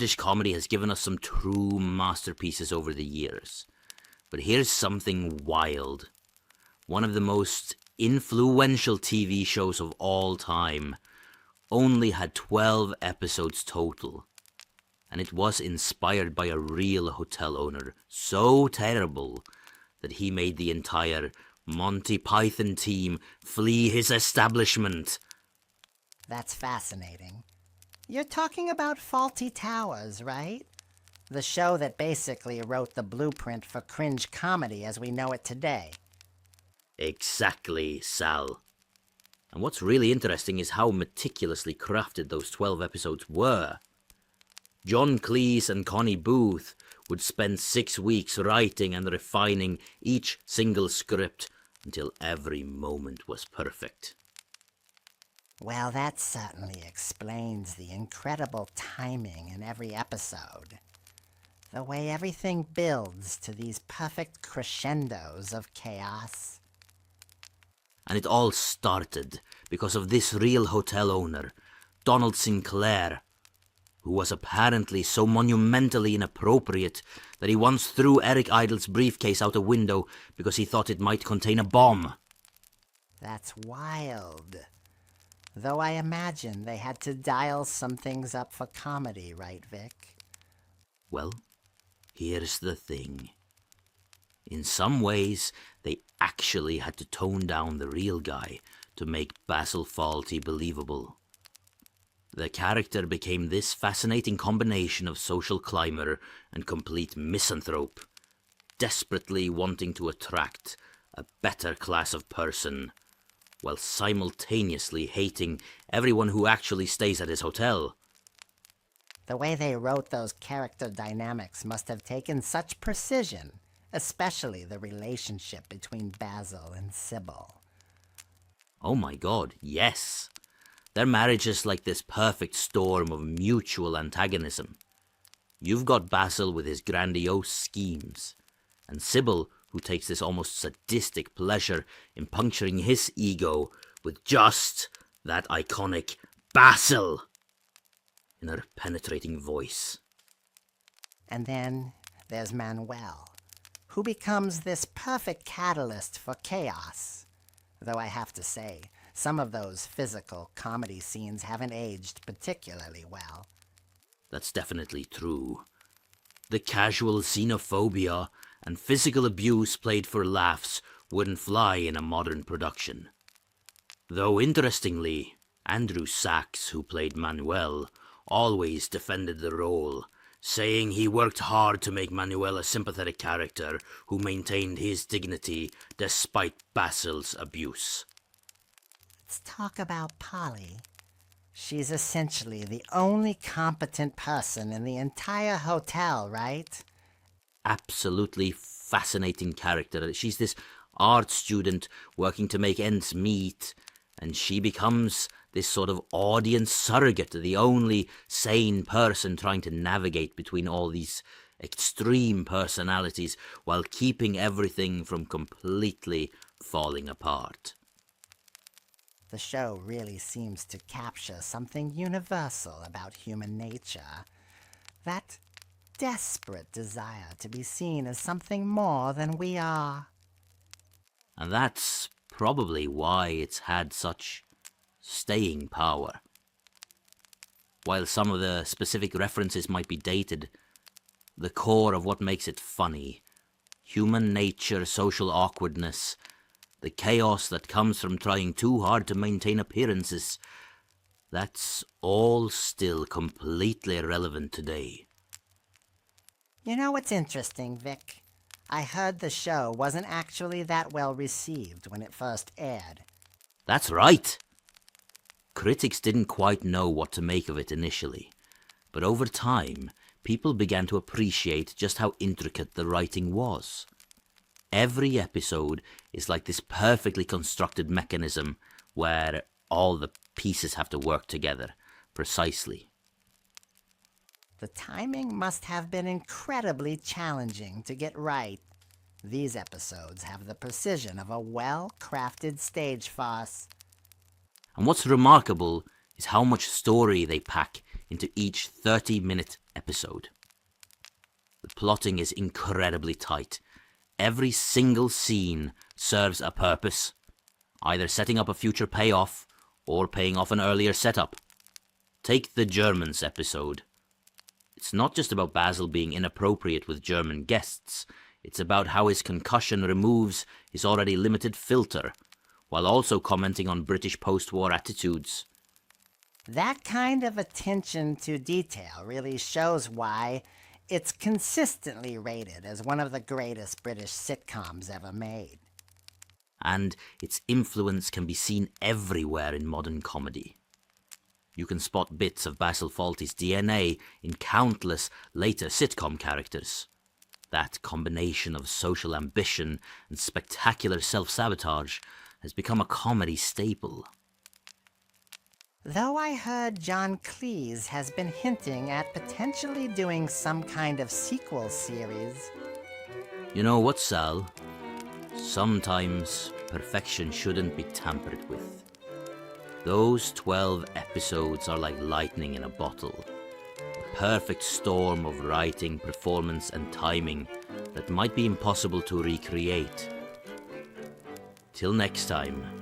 British comedy has given us some true masterpieces over the years. But here's something wild. One of the most influential TV shows of all time only had 12 episodes total. And it was inspired by a real hotel owner, so terrible that he made the entire Monty Python team flee his establishment. That's fascinating. You're talking about Fawlty Towers, right? The show that basically wrote the blueprint for cringe comedy as we know it today. Exactly, Sal. And what's really interesting is how meticulously crafted those 12 episodes were. John Cleese and Connie Booth would spend 6 weeks writing and refining each single script until every moment was perfect. Well, that certainly explains the incredible timing in every episode. The way everything builds to these perfect crescendos of chaos. And it all started because of this real hotel owner, Donald Sinclair, who was apparently so monumentally inappropriate that he once threw Eric Idle's briefcase out a window because he thought it might contain a bomb. That's wild. Though I imagine they had to dial some things up for comedy, right, Vik? Well, here's the thing. In some ways, they actually had to tone down the real guy to make Basil Fawlty believable. The character became this fascinating combination of social climber and complete misanthrope, desperately wanting to attract a better class of person, while simultaneously hating everyone who actually stays at his hotel. The way they wrote those character dynamics must have taken such precision, especially the relationship between Basil and Sybil. Oh my god, yes! Their marriage is like this perfect storm of mutual antagonism. You've got Basil with his grandiose schemes, and Sybil, who takes this almost sadistic pleasure in puncturing his ego with just that iconic Basil in her penetrating voice. And then there's Manuel, who becomes this perfect catalyst for chaos. Though I have to say, some of those physical comedy scenes haven't aged particularly well. That's definitely true. The casual xenophobia and physical abuse played for laughs wouldn't fly in a modern production. Though interestingly, Andrew Sachs, who played Manuel, always defended the role, saying he worked hard to make Manuel a sympathetic character who maintained his dignity despite Basil's abuse. Let's talk about Polly. She's essentially the only competent person in the entire hotel, right? Absolutely fascinating character. She's this art student working to make ends meet, and she becomes this sort of audience surrogate, the only sane person trying to navigate between all these extreme personalities while keeping everything from completely falling apart. The show really seems to capture something universal about human nature. That desperate desire to be seen as something more than we are. And that's probably why it's had such staying power. While some of the specific references might be dated, the core of what makes it funny, human nature, social awkwardness, the chaos that comes from trying too hard to maintain appearances, that's all still completely relevant today. You know what's interesting, Vik? I heard the show wasn't actually that well received when it first aired. That's right! Critics didn't quite know what to make of it initially, but over time, people began to appreciate just how intricate the writing was. Every episode is like this perfectly constructed mechanism where all the pieces have to work together precisely. The timing must have been incredibly challenging to get right. These episodes have the precision of a well-crafted stage farce. And what's remarkable is how much story they pack into each 30-minute episode. The plotting is incredibly tight. Every single scene serves a purpose, either setting up a future payoff or paying off an earlier setup. Take the Germans episode. It's not just about Basil being inappropriate with German guests. It's about how his concussion removes his already limited filter, while also commenting on British post-war attitudes. That kind of attention to detail really shows why it's consistently rated as one of the greatest British sitcoms ever made. And its influence can be seen everywhere in modern comedy. You can spot bits of Basil Fawlty's DNA in countless later sitcom characters. That combination of social ambition and spectacular self-sabotage has become a comedy staple. Though I heard John Cleese has been hinting at potentially doing some kind of sequel series. You know what, Sal? Sometimes perfection shouldn't be tampered with. Those 12 episodes are like lightning in a bottle. A perfect storm of writing, performance, and timing that might be impossible to recreate. Till next time.